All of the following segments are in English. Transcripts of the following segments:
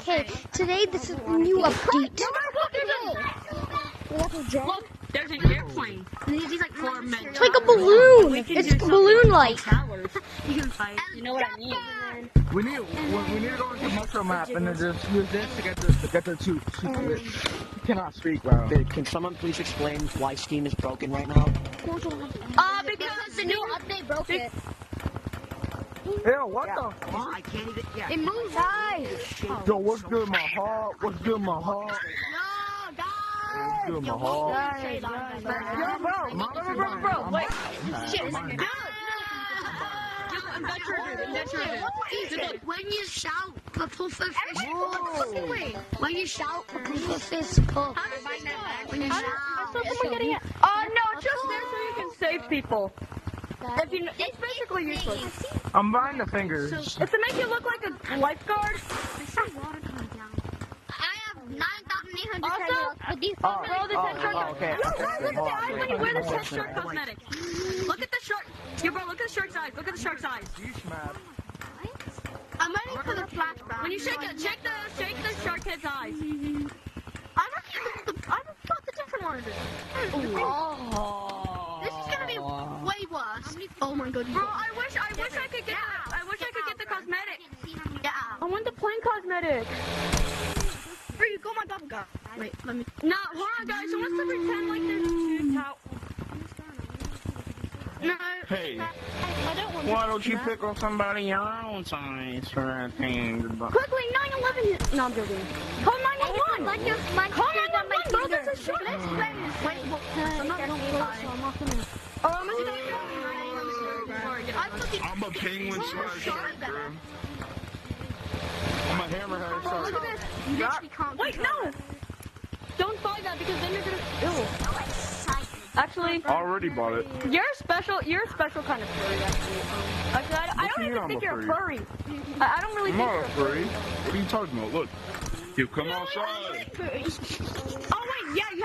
Okay, today this is the new update. Look, there's an airplane. He's like 4 minutes. It's like a balloon. It's a balloon light. You can fight. You know what I mean? We need to go into Metro Map and then just use this to get the two. You cannot speak, bro. Can someone please explain why Steam is broken right now? Because the new update broke it. Ew, what the fuck? I can't even. Yeah. It moves. Yo, what's good, my heart? What's good, my heart? No, What's good, my heart? Yo, bro, wait. Shit, when you shout, the puffer fish pull. When you shout, the puffer fish pull. When you shout. No, it's just there so you can save people. If you, it's basically useless. I'm buying the fingers. It's to make you look like a lifeguard. I have 9,800 Also, with these bro, this headshot. okay. Yo, look at the eyes when you wear this headshot cosmetic. Look at the shark. Yo, bro, look at the shark's eyes. Look at the shark's eyes. I'm ready for the flashback. When you shake the shark head's eyes. I thought the different one is it? This is gonna be way worse. Oh my god. Bro, I wish I could get the cosmetic. Yeah. I want the plain cosmetic. Bro, you got my bubble gum. Wait, let me. Nah, hold on, guys. Who wants to pretend like there's two towels? No. Hey, I don't want why don't you pick on somebody your own size for that thing? Quickly, 911. No, I'm joking. Call 911. Like your my Call 911, bro. This is short. Let's play this. Wait, what? I'm not gonna play. Oh, I'm gonna I'm a penguin slash shark, bro. I'm a hammerhead shark. Look at this. You literally can't. Wait, no. Don't buy that because then you're gonna. Ew. Actually, Already bought it. you're a special kind of furry. Actually, I don't even think you're a furry. I don't really I'm think not you're a furry. What are you talking about? Look, you come outside. Oh wait, yeah, you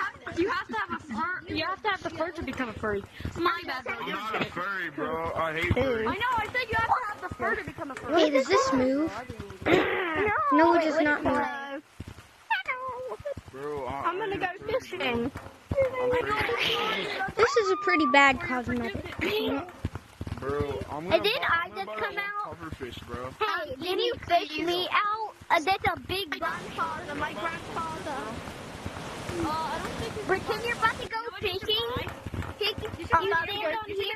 have to have a fur. You have to have the fur to become a furry. My bad, bro. I'm not a furry, bro. I hate furries. I know. I said you have to have the fur to become a furry. Hey, does this move? No, it does not move. Bro, I'm gonna go fishing. This is a pretty bad cosmetic. Bro, I'm And then I just come out. Pufferfish, bro. Hey, can you fish me out? That's a big grandfather. My grandfather. Pretend you're about to go fishing. You stand on here and then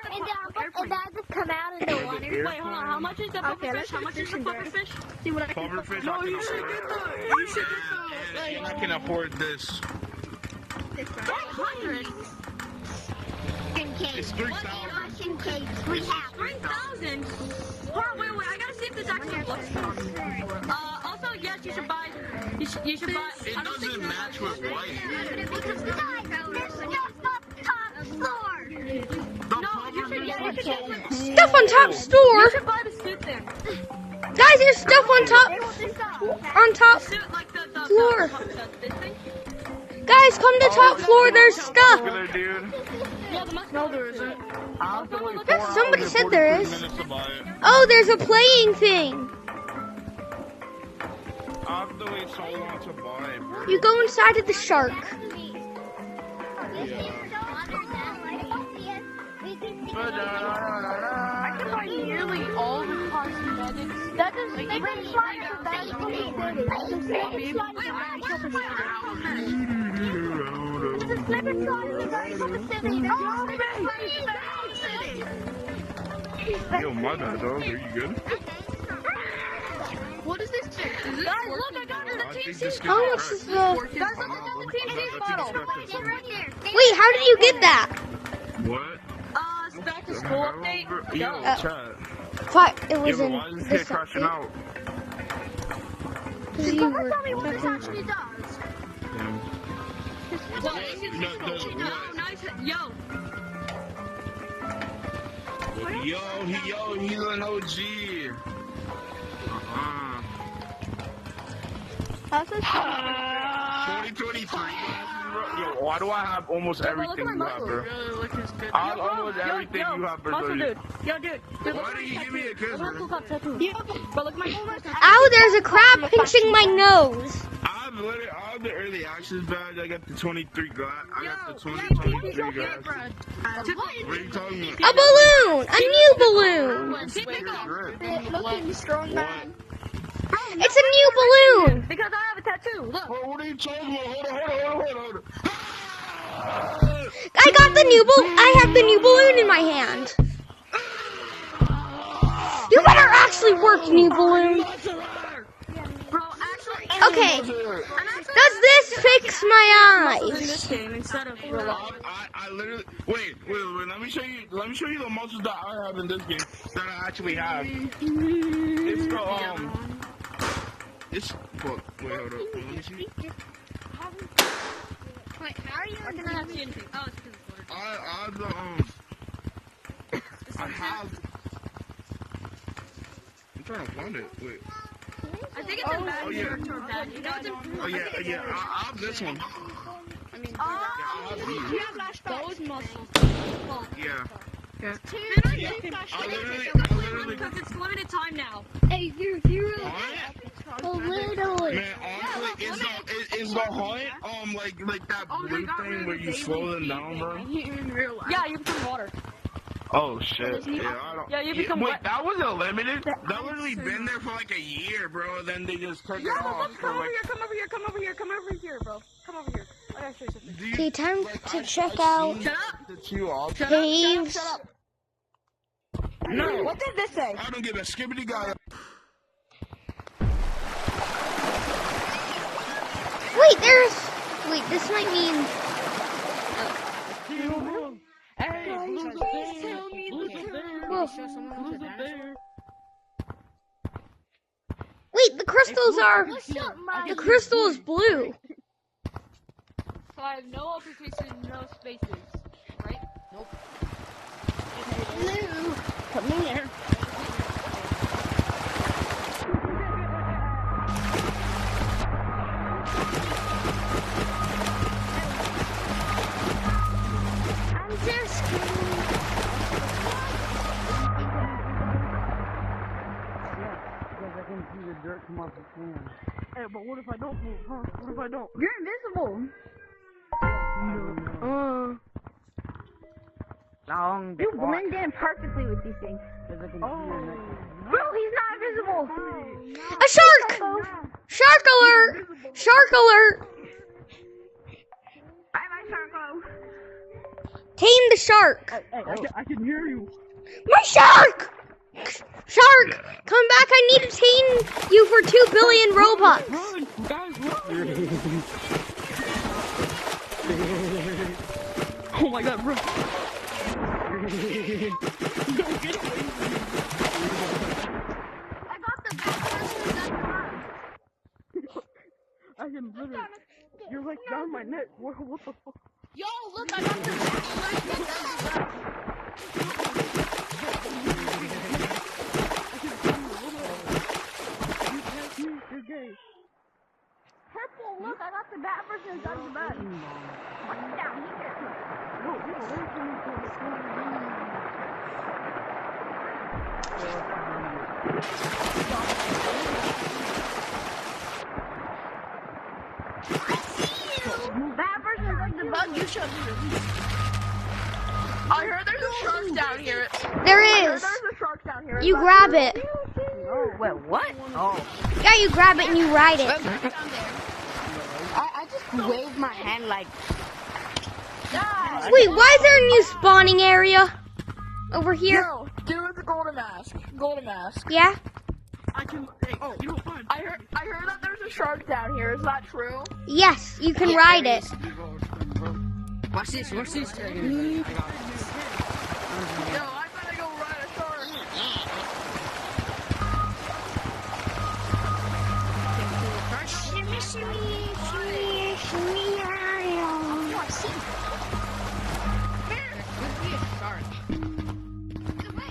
I just come out in the water. Wait, hold on. How much is the pufferfish? How much is the pufferfish? See what I can. Pufferfish, No, I can you should afford. get the. You should get the. I can afford this. 100. It's 3,000. Russian cakes we have. 3,000. Hold on, wait. I gotta see if this actually looks fun. Also, yes, you should buy. You should buy. It doesn't match with white. Because there's stuff top floor. No, you should get Stuff on top store. You should buy the suit thing. Guys, there's stuff on top Suit like the floor. this thing. Guys, come to top floor. There's stuff. Look at that, dude. Yeah, no, there isn't. Somebody said there is. Minutes to buy it. Oh, there's a playing thing. I have to wait so long to buy it, bro. You go inside of the shark. I can buy nearly all the cosmetics. That doesn't make me Yo, my bad, dog. Are you good? What is this thing? Guys, look, I got the Team Seas How much is the... Guys, look, I got the Team Seas bottle. Wait, how did you get that? What? It's back to school update. Yo, chat. It was Yo, in why is this this kid crashing update. out? 'Cause you were Actually does. No, nice. Yo. He's an OG. That's a 2023. Yo, why do I have almost Bro, look everything at you my have, muscles. bro? Really look as good. I have almost everything you have, bro. Muscle dude. Yo, dude. Why look at did you my give me a tattoo. kiss, Look at my bro? cool cup tattoo. Bro, look at my tattoo. Ow, there's a crab pinching my nose. I have the early access badge. I got the 23 glass. I got the Yo, 2023 glass. What are you talking about? A balloon! A new balloon! Looking strong man. It's a new balloon! Because I have a tattoo. Look. Bro, what are you talking about? Hold on. I got the new I have the new balloon in my hand. You better actually work, new balloon. Bro, actually. Okay, does this fix my In eyes? this game instead of I literally wait. Let me show you the muscles that I have in this game that I actually have. It's the it's fuck. Wait, hold up. Let me see. Wait, how are you? I cannot see anything. Oh, it's because it's blurred. I have I have. I'm trying to find it. Wait. I think it's a bad Oh, yeah. character or bad. You know, it's improved. Oh yeah. I have this one. I mean, I have these. You have flashbacks. those muscles. Yeah. Two. Yeah. I literally. Because it's limited time now. Hey, you're a little. Man, honestly, is the hunt like that blue thing where you slow them down, bro? In real life. Yeah, you become water. Oh shit! Yeah, I don't. Yeah, you become wait, wet. that wasn't limited. That literally been there for like a year, bro. Then they just took it off. For Come over like, here, come over here, come over here, come over here, bro. Come over here. I gotta show you something. do you- Okay, time like, to I- check I've out seen Shut up. the two off. caves. Shut up. No, What did this say? I don't give a skibbity guy. Wait, this might mean... Wait, the crystals are... The crystal is blue. So I have no application, no spaces, right? Nope. Come here. I'm just kidding. Hey, but what if I don't move, huh? What if I don't? You're invisible. You blend in perfectly with these things. Bro, he's not invisible. A shark! Shark alert! Shark alert! Bye bye, Sharko. Tame the shark! I can hear you. My shark! Shark! Come back, I need to tame you for 2 billion Robux! Run, guys, run! Oh my god, bro. I got the best person that's alive. I can literally. You're like down my neck. What the fuck? Yo, look, I got the best person that's alive. You're gay. Purple, look, I got the bad person that's the best. What's down here? Bad person's like the bug you showed me. I heard there's a shark down here. There is! There's a shark down here. You grab it. Wait, what? Oh. Yeah, you grab it and you ride it. I just waved my hand like. Wait, why is there a new spawning area? Over here? Yo, dude with the golden mask. Golden mask. Yeah? I can. Hey, you know what? I heard that there's a shark down here. Is that true? Yes, you can ride it. Watch this. Yo, I better go ride a shark.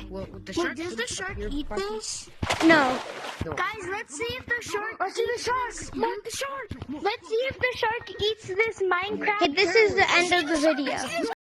Well, does the shark eat this? No. Guys, let's see if the shark. Let's see the shark. Mark the shark. Let's see if the shark eats this Minecraft. Okay, this is the end of the video.